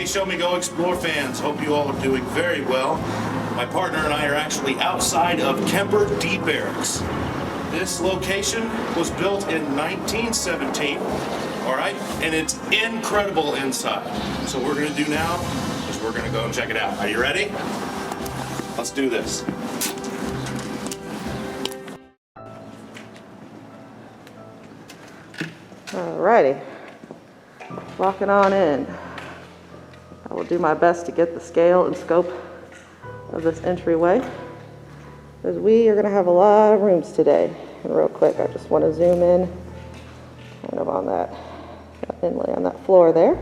Show Me Go Explore fans, hope you all are doing very well. My partner and I are actually outside of Kemper Barracks. This location was built in 1917, all right, and it's incredible inside. So what we're gonna do now is we're gonna go and check it out. Are you ready? Let's do this. Alrighty, walking on in. I will do my best to get the scale and scope of this entryway, because we are going to have a lot of rooms today. And real quick, I just want to zoom in kind of on that inlay on that floor there.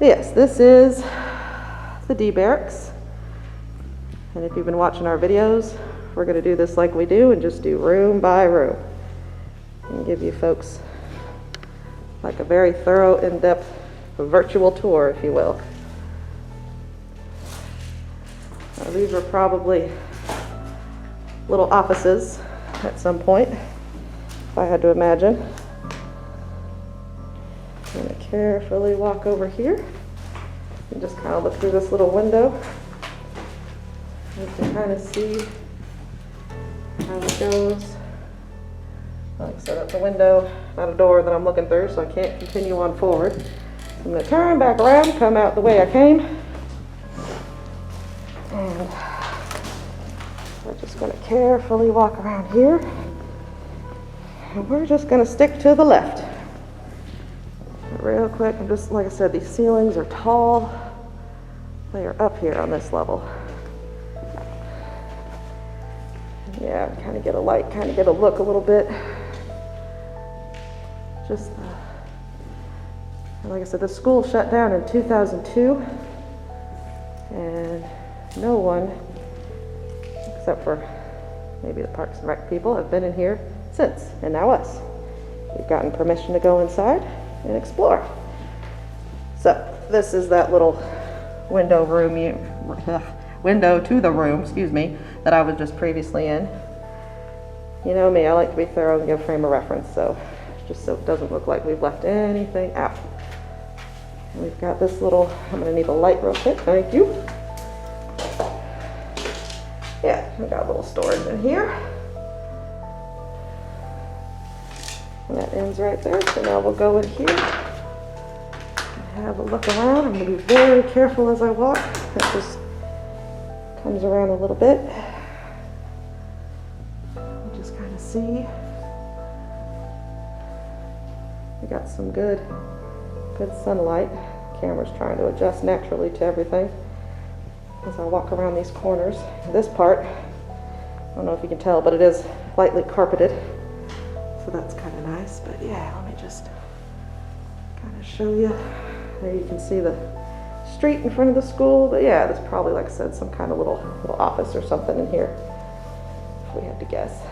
Yes, this is the D Barracks. And if you've been watching our videos, we're going to do this like we do and just do room by room and give you folks like a very thorough, in-depth virtual tour, if you will. Now, these were probably little offices at some point, if I had to imagine. I'm going to carefully walk over here and just kind of look through this little window. You can kind of see how it goes. Like I said, that's a window, not a door that I'm looking through, so I can't continue on forward. So I'm going to turn back around, come out the way I came. And we're just going to carefully walk around here. And we're just going to stick to the left. Real quick, I'm just, like I said, these ceilings are tall. They are up here on this level. Yeah, kind of get a light, kind of get a look a little bit. Just, like I said, the school shut down in 2002, and no one, except for maybe the Parks and Rec people, have been in here since, and now us. We've gotten permission to go inside and explore. So this is that little window window to the room, excuse me, that I was just previously in. You know me, I like to be thorough and give frame of reference, so just so it doesn't look like we've left anything out. And we've got this little, I'm gonna need a light real quick, thank you. Yeah, we got a little storage in here. And that ends right there, so now we'll go in here and have a look around. I'm gonna be very careful as I walk. It just comes around a little bit. Just kind of see. We got some good sunlight. Camera's trying to adjust naturally to everything as I walk around these corners. This part, I don't know if you can tell, but it is lightly carpeted, so that's kind of nice. But yeah, let me just kind of show you. There you can see the street in front of the school. But yeah, there's probably, like I said, some kind of little office or something in here, if we had to guess.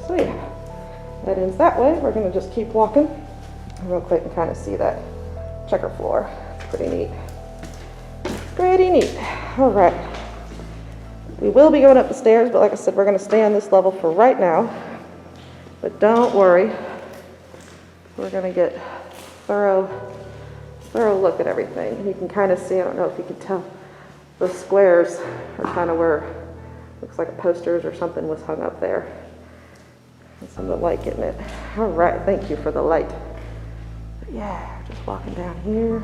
So yeah. That ends that way. We're going to just keep walking real quick and kind of see that checker floor. Pretty neat. Pretty neat. All right. We will be going up the stairs, but like I said, we're going to stay on this level for right now. But don't worry. We're going to get thorough look at everything. And you can kind of see, I don't know if you can tell, the squares are kind of where it looks like a posters or something was hung up there. Some of the light getting it. All right, thank you for the light. But yeah, just walking down here.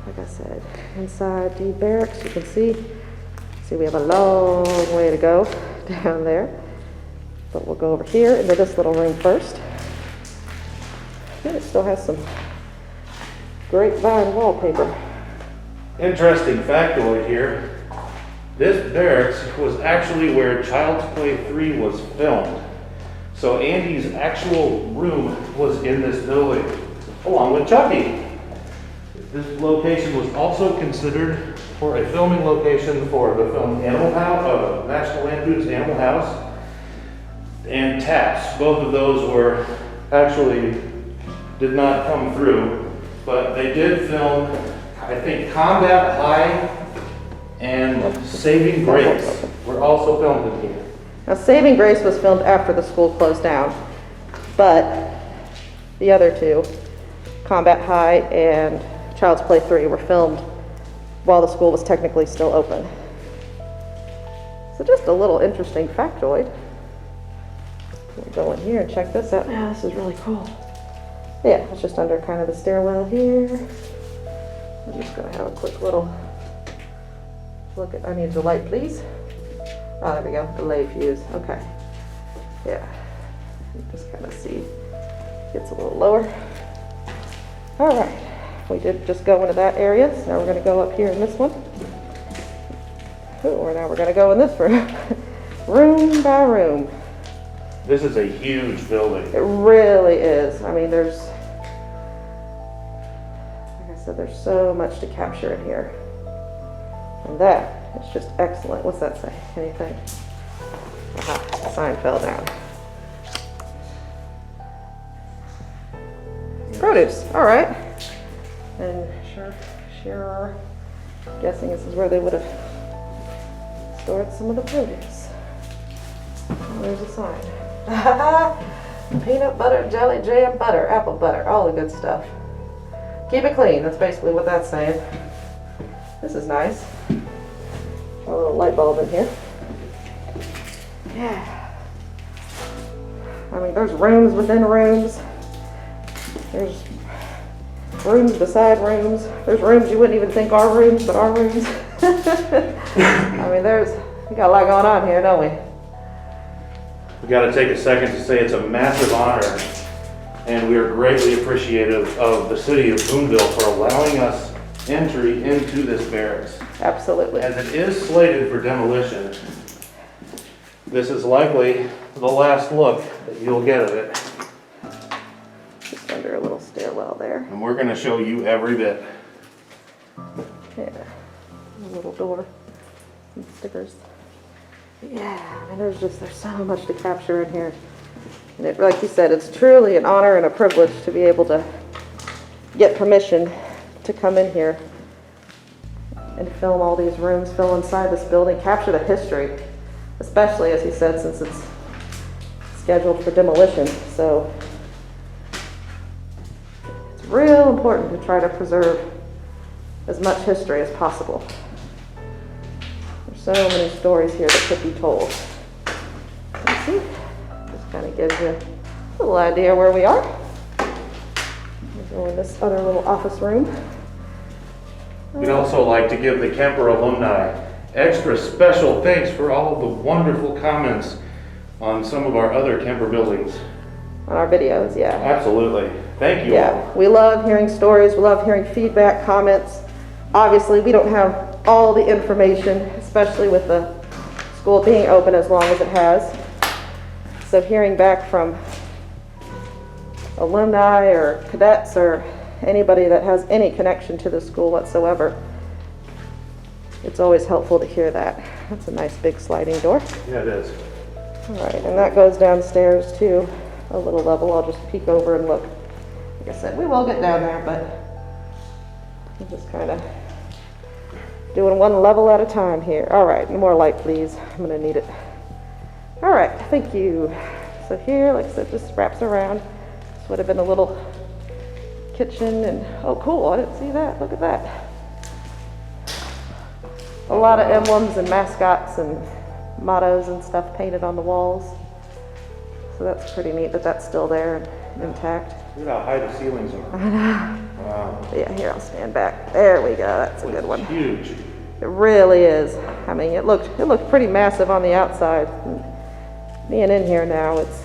Like I said, inside the barracks, you can see we have a long way to go down there. But we'll go over here into this little room first. And it still has some grapevine wallpaper. Interesting factoid here. This barracks was actually where Child's Play 3 was filmed. So Andy's actual room was in this building, along with Chucky. This location was also considered for a filming location for the film Animal House, National Lampoon's Animal House, and Taps. Both of those were actually did not come through, but they did film, I think, Combat High and Saving Grace were also filmed in here. Now, Saving Grace was filmed after the school closed down, but the other two, Combat High and Child's Play 3 were filmed while the school was technically still open. So just a little interesting factoid. We'll go in here and check this out. Yeah, this is really cool. Yeah, it's just under kind of the stairwell here. I'm just gonna have a quick little look at, I need the light, please. Oh, there we go, delay fuse, okay. Yeah, you just kind of see, gets a little lower. All right, we did just go into that area, so now we're gonna go up here in this one. Ooh, now we're gonna go in this room, room by room. This is a huge building. It really is. I mean, there's, like I said, there's so much to capture in here. And that is just excellent. What's that say? Anything? Aha, the sign fell down. Produce, all right. And sure, guessing this is where they would have stored some of the produce. Oh, there's a sign. Peanut butter, jelly, jam, butter, apple butter, all the good stuff. Keep it clean, that's basically what that's saying. This is nice. A little light bulb in here. Yeah. I mean, there's rooms within rooms. There's rooms beside rooms. There's rooms you wouldn't even think are rooms, but are rooms. I mean, we got a lot going on here, don't we? We got to take a second to say it's a massive honor, and we are greatly appreciative of the city of Boonville for allowing us entry into this barracks. Absolutely. As it is slated for demolition, this is likely the last look that you'll get of it. Just under a little stairwell there. And we're going to show you every bit. Yeah, a little door, some stickers. Yeah, and there's so much to capture in here. And it, like you said, it's truly an honor and a privilege to be able to get permission to come in here and film all these rooms, fill inside this building, capture the history, especially, as he said, since it's scheduled for demolition. So it's real important to try to preserve as much history as possible. There's so many stories here that could be told. You see, just kind of gives you a little idea where we are. We'll go in this other little office room. We'd also like to give the Kemper alumni extra special thanks for all of the wonderful comments on some of our other Kemper buildings. On our videos, yeah. Absolutely. Thank you Yeah, all. we love hearing stories, we love hearing feedback, comments. Obviously, we don't have all the information, especially with the school being open as long as it has. So hearing back from alumni or cadets or anybody that has any connection to the school whatsoever, it's always helpful to hear that. That's a nice big sliding door. Yeah, it is. All right, and that goes downstairs to a little level. I'll just peek over and look. Like I said, we will get down there, but I'm just kind of doing one level at a time here. All right, more light, please. I'm gonna need it. All right, thank you. So here, like I said, this wraps around. This would have been a little kitchen, and oh cool, I didn't see that. Look at that. A lot of emblems and mascots and mottos and stuff painted on the walls. So that's pretty neat that that's still there and intact. Look at how high the ceilings are. Wow. Yeah, here, I'll stand back. There we go, that's a good one. Huge. It really is. I mean, it looked pretty massive on the outside. And being in here now, it's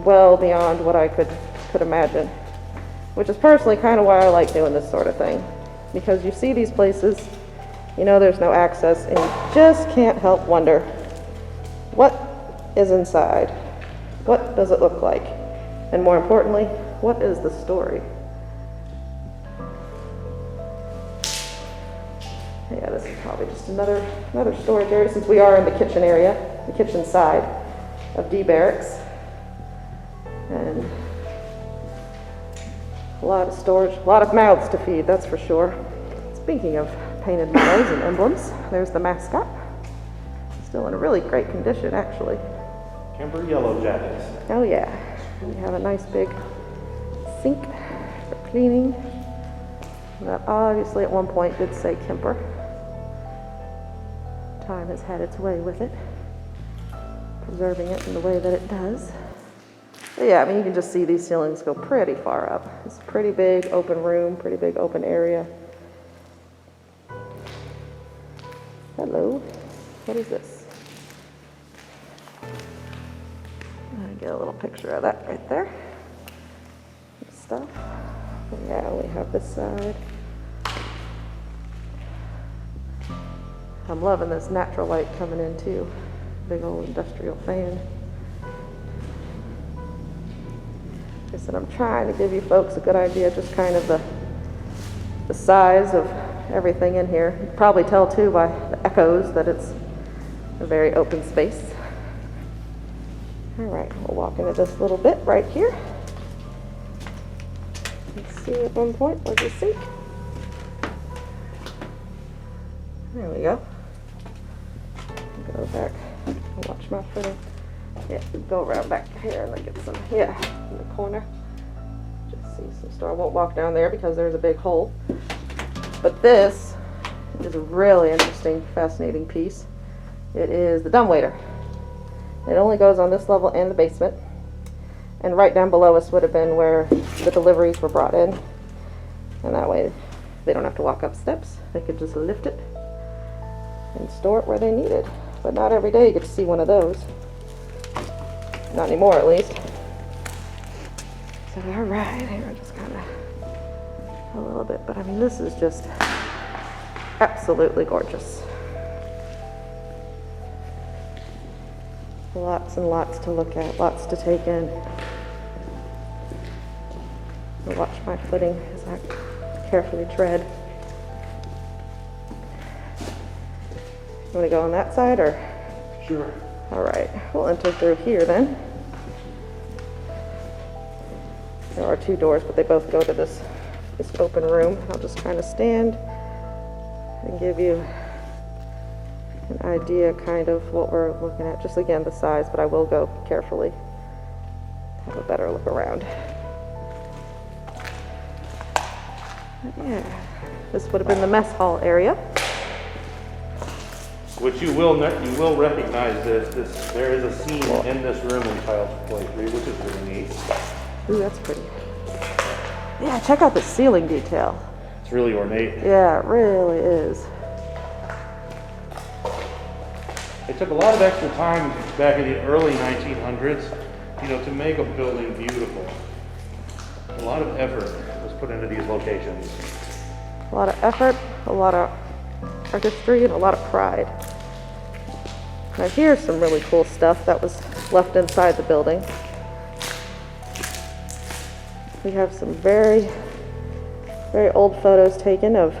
well beyond what I could imagine. Which is personally kind of why I like doing this sort of thing. Because you see these places, you know there's no access, and you just can't help wonder, what is inside? What does it look like? And more importantly, what is the story? Yeah, this is probably just another storage area, since we are in the kitchen area, the kitchen side of D Barracks. And a lot of storage, a lot of mouths to feed, that's for sure. Speaking of painted mottos and emblems, there's the mascot. Still in a really great condition, actually. Kemper Yellow Jackets. Oh yeah, we have a nice big sink for cleaning. That obviously at one point did say Kemper. Time has had its way with it, preserving it in the way that it does. But yeah, I mean, you can just see these ceilings go pretty far up. It's a pretty big open room, pretty big open area. Hello, what is this? I get a little picture of that right there. Stuff. Yeah, we have this side. I'm loving this natural light coming in too. Big old industrial fan. Like I said, I'm trying to give you folks a good idea, just kind of the size of everything in here. You can probably tell too by the echoes that it's a very open space. All right, we'll walk into this little bit right here. Let's see at one point, where's the sink? There we go. Go back and watch my footing. Yeah, go around back here and then get some, yeah, in the corner. Just see some store. I won't walk down there because there's a big hole. But this is a really interesting, fascinating piece. It is the dumbwaiter. It only goes on this level and the basement. And right down below us would have been where the deliveries were brought in. And that way they don't have to walk up steps. They could just lift it and store it where they need it. But not every day you get to see one of those. Not anymore, at least. So, all right, here, just kind of a little bit. But I mean, this is just absolutely gorgeous. Lots and lots to look at, lots to take in. I'll watch my footing as I carefully tread. You want to go on that side, or? Sure. All right, we'll enter through here then. There are two doors, but they both go to this open room. I'll just kind of stand and give you an idea kind of what we're looking at. Just again, the size, but I will go carefully, have a better look around. But yeah, this would have been the mess hall area. Which you will recognize this. There is a scene in this room in Child's Play 3, which is really neat. Ooh, that's pretty. Yeah, check out the ceiling detail. It's really ornate. Yeah, it really is. It took a lot of extra time back in the early 1900s, to make a building beautiful. A lot of effort was put into these locations. A lot of effort, a lot of artistry, and a lot of pride. Now here's some really cool stuff that was left inside the building. We have some very, very old photos taken of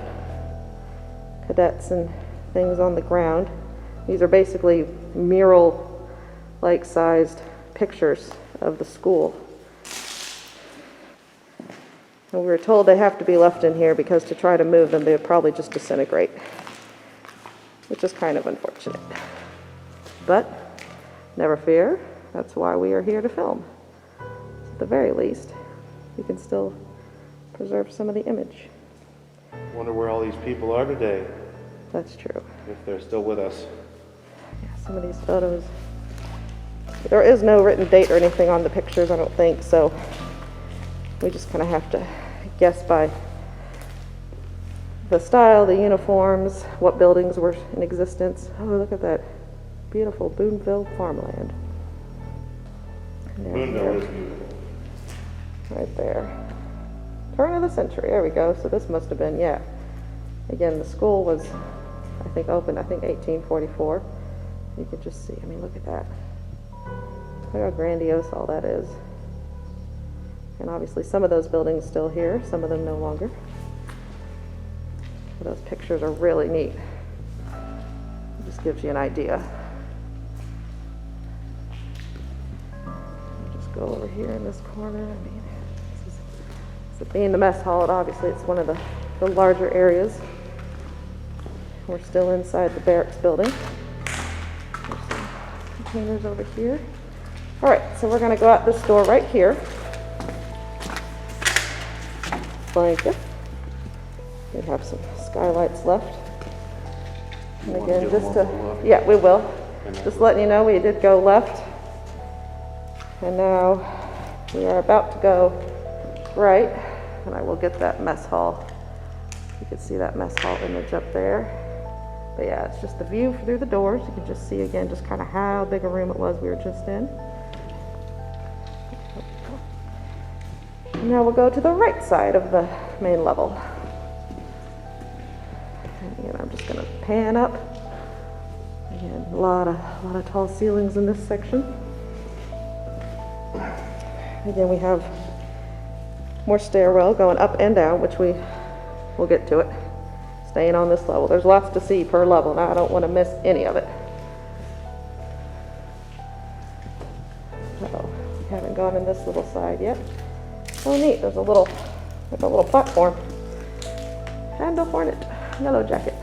cadets and things on the ground. These are basically mural-like sized pictures of the school. And we were told they have to be left in here because to try to move them, they would probably just disintegrate, which is kind of unfortunate. But never fear, that's why we are here to film. At the very least, we can still preserve some of the image. Wonder where all these people are today, That's true. if they're still with us. Yeah, some of these photos, there is no written date or anything on the pictures, I don't think, so we just kind of have to guess by the style, the uniforms, what buildings were in existence. Oh, look at that beautiful Boonville farmland. Boonville is beautiful. Right there. Turn of the century, there we go. So this must have been, yeah. Again, the school was, I think, opened, 1844. You could just see, I mean, look at that. Look how grandiose all that is. And obviously some of those buildings still here, some of them no longer. But those pictures are really neat. It just gives you an idea. Just go over here in this corner. I mean, this is being the mess hall, obviously it's one of the larger areas. We're still inside the barracks building. There's some containers over here. All right, so we're gonna go out this door right here. Thank you. We have some skylights left. And You wanna again, give them just one to, more look? yeah, we will. And then- Just letting you know, we did go left. And now we are about to go right. And I will get that mess hall. You can see that mess hall image up there. But yeah, it's just the view through the doors. You can just see again, just kind of how big a room it was we were just in. Now we'll go to the right side of the main level. And again, I'm just gonna pan up. Again, a lot of tall ceilings in this section. Again, we have more stairwell going up and down, which we'll get to it. Staying on this level. There's lots to see per level. Now I don't want to miss any of it. Uh-oh, we haven't gone in this little side yet. Oh neat, there's a little platform. And a hornet, yellow jacket.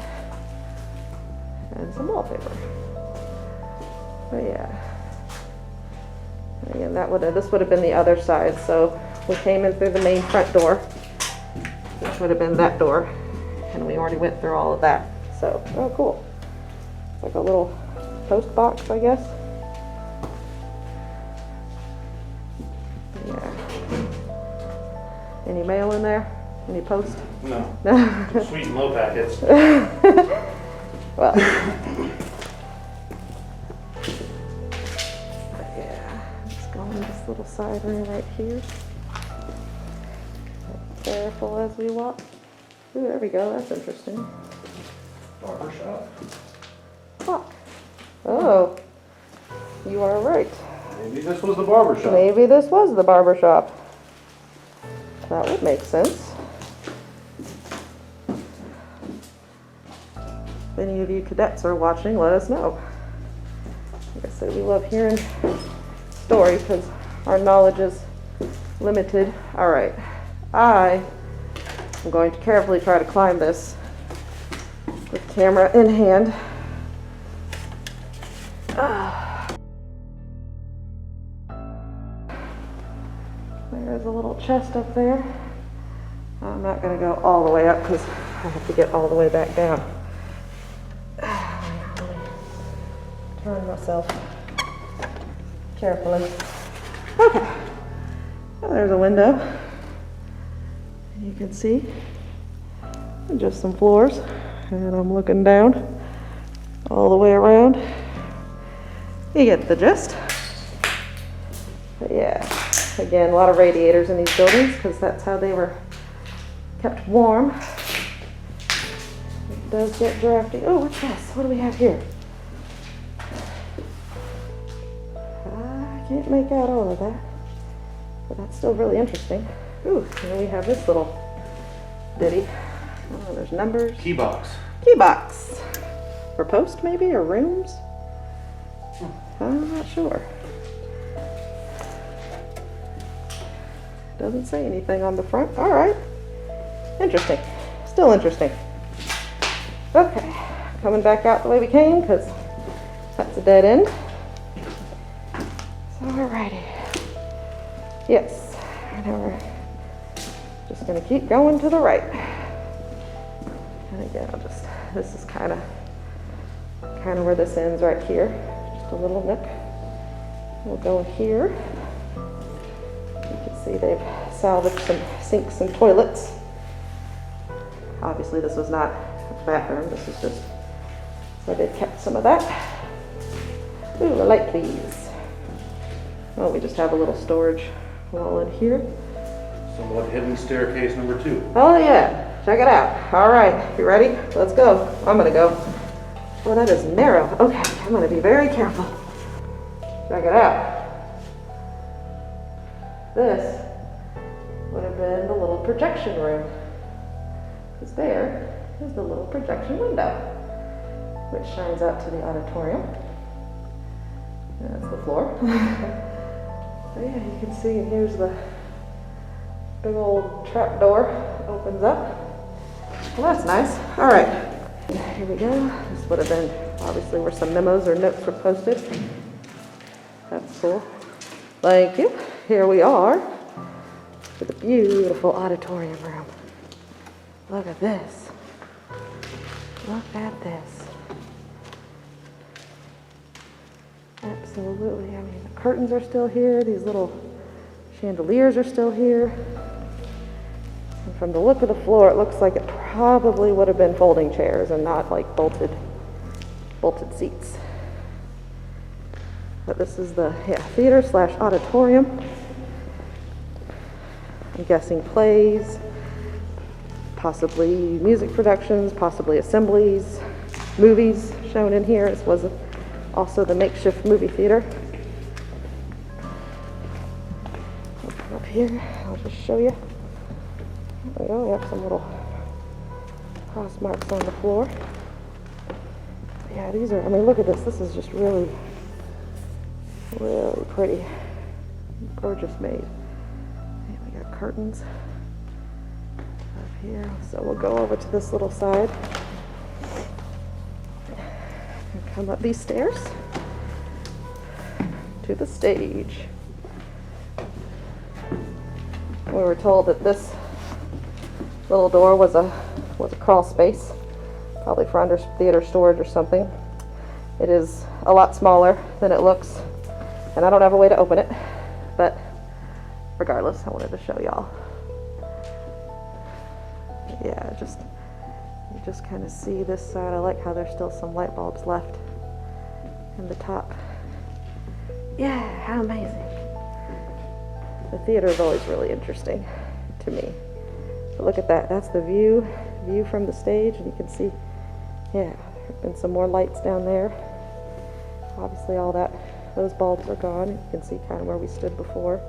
And some wallpaper. But yeah. Again, this would have been the other side, so we came in through the main front door, which would have been that door, and we already went through all of that. So, oh cool. It's like a little post box, I guess. Yeah. Any mail in there? Any post? No. Sweet and low packets. Well. Yeah, just go in this little side room right here. Careful as we walk. Ooh, there we go. That's interesting. Barber shop. Clock. Oh, you are right. Maybe this was the barber shop. Maybe this was the barber shop. That would make sense. If any of you cadets are watching, let us know. Like I said, we love hearing stories because our knowledge is limited. All right, I am going to carefully try to climb this with camera in hand. There's a little chest up there. I'm not going to go all the way up because I have to get all the way back down. Turn myself carefully. Okay. Well, there's a window. You can see just some floors, and I'm looking down all the way around. You get the gist. But yeah, again, a lot of radiators in these buildings because that's how they were kept warm. It does get drafty. Oh, what's this? What do we have here? I can't make out all of that, but that's still really interesting. Ooh, and we have this little ditty. Oh, there's numbers. Key box. Key box. For post maybe, or rooms? I'm not sure. Doesn't say anything on the front. All right. Interesting. Still interesting. Okay. Coming back out the way we came because that's a dead end. So, alrighty. Yes. Now we're just going to keep going to the right. And again, this is kind of where this ends right here. Just a little nook. We'll go here. You can see they've salvaged some sinks and toilets. Obviously this was not a bathroom, this is just, so they've kept some of that. Ooh, a light please. Oh, we just have a little storage wall in here. Somewhat hidden staircase number 2. Oh yeah, check it out. All right, you ready? Let's go. I'm gonna go. Oh, that is narrow. Okay, I'm gonna be very careful. Check it out. This would have been the little projection room. Because there is the little projection window, which shines out to the auditorium. And that's the floor. So yeah, you can see, and here's the big old trap door opens up. Well, that's nice. All right, here we go. This would have been obviously where some memos or notes were posted. That's cool. Thank you. Here we are. to the beautiful auditorium room. Look at this. Look at this. Absolutely. I mean, the curtains are still here. These little chandeliers are still here. And from the look of the floor, it looks like it probably would have been folding chairs and not like bolted seats. But this is the theater slash auditorium. I'm guessing plays, possibly music productions, possibly assemblies, movies shown in here. This was also the makeshift movie theater. Up here, I'll just show you. There we go, we have some little cross marks on the floor. Yeah, these are, I mean, look at this. This is just really, really pretty. Gorgeous made. And we got curtains up here. So we'll go over to this little side and come up these stairs to the stage. We were told that this little door was a crawl space, probably for under theater storage or something. It is a lot smaller than it looks, and I don't have a way to open it, but regardless, I wanted to show y'all. Yeah, you just kind of see this side. I like how there's still some light bulbs left in the top. Yeah, how amazing. The theater is always really interesting to me. But look at that, that's the view from the stage, and you can see, yeah, there have been some more lights down there. Obviously those bulbs are gone. You can see kind of where we stood before.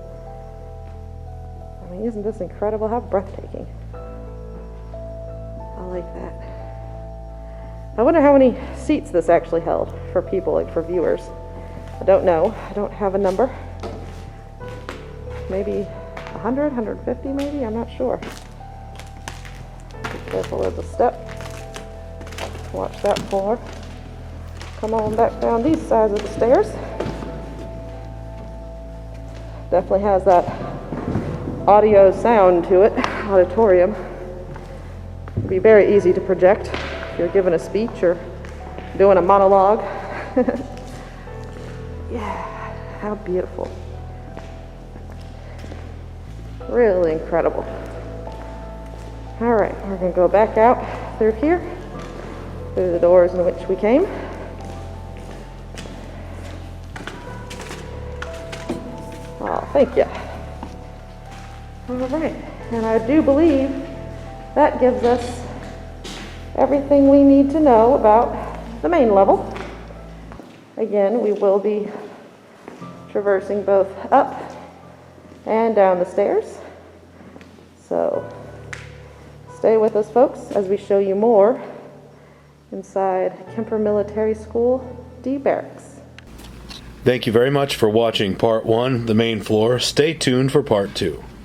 I mean, isn't this incredible? How breathtaking. I like that. I wonder how many seats this actually held for people, like for viewers. I don't know. I don't have a number. Maybe 100, 150 maybe? I'm not sure. Be careful, there's a step. Watch that floor. Come on back down these sides of the stairs. Definitely has that audio sound to it, auditorium. It'd be very easy to project if you're giving a speech or doing a monologue. Yeah, how beautiful. Really incredible. All right, we're gonna go back out through here, through the doors in which we came. Oh, thank you. All right, and I do believe that gives us everything we need to know about the main level. Again, we will be traversing both up and down the stairs. So stay with us, folks, as we show you more inside Kemper Military School D Barracks. Thank you very much for watching part 1, the main floor. Stay tuned for part 2.